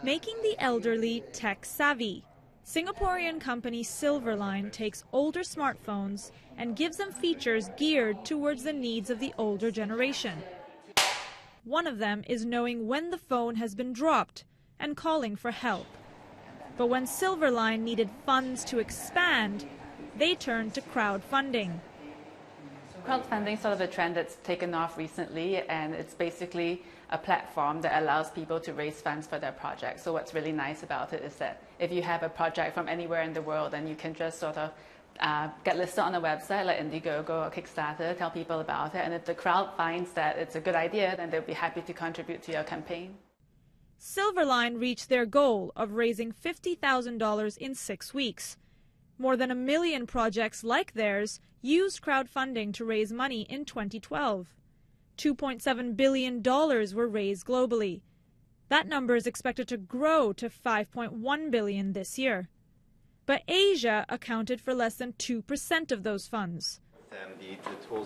Making the elderly tech-savvy. Singaporean company Silverline takes older smartphones and gives them features geared towards the needs of the older generation. One of them is knowing when the phone has been dropped and calling for help. But when Silverline needed funds to expand, they turned to crowdfunding. Crowdfunding is sort of a trend that's taken off recently, and it's basically a platform that allows people to raise funds for their project. So what's really nice about it is that if you have a project from anywhere in the world, then you can just sort of get listed on a website like Indiegogo or Kickstarter, tell people about it, and if the crowd finds that it's a good idea, then they'll be happy to contribute to your campaign. Silverline reached their goal of raising $50,000 in 6 weeks. More than 1 million projects like theirs used crowdfunding to raise money in 2012. $2.7 billion were raised globally. That number is expected to grow to $5.1 billion this year. But Asia accounted for less than 2% of those funds,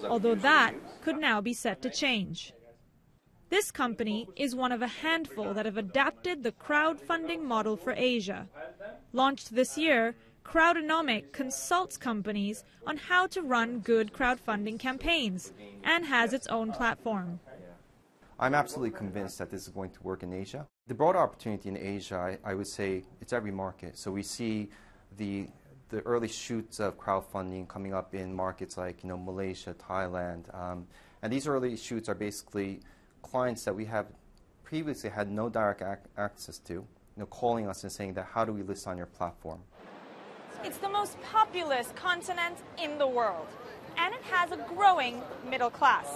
although that could now be set to change. This company is one of a handful that have adapted the crowdfunding model for Asia. Launched this year, Crowdonomic consults companies on how to run good crowdfunding campaigns and has its own platform. I'm absolutely convinced that this is going to work in Asia. The broader opportunity in Asia, I would say it's every market. So we see the early shoots of crowdfunding coming up in markets like Malaysia, Thailand. And these early shoots are basically clients that we have previously had no direct access to, calling us and saying that, how do we list on your platform? It's the most populous continent in the world, and it has a growing middle class.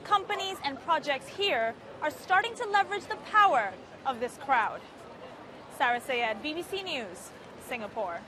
Companies and projects here are starting to leverage the power of this crowd. Sarah Sayed, BBC News, Singapore.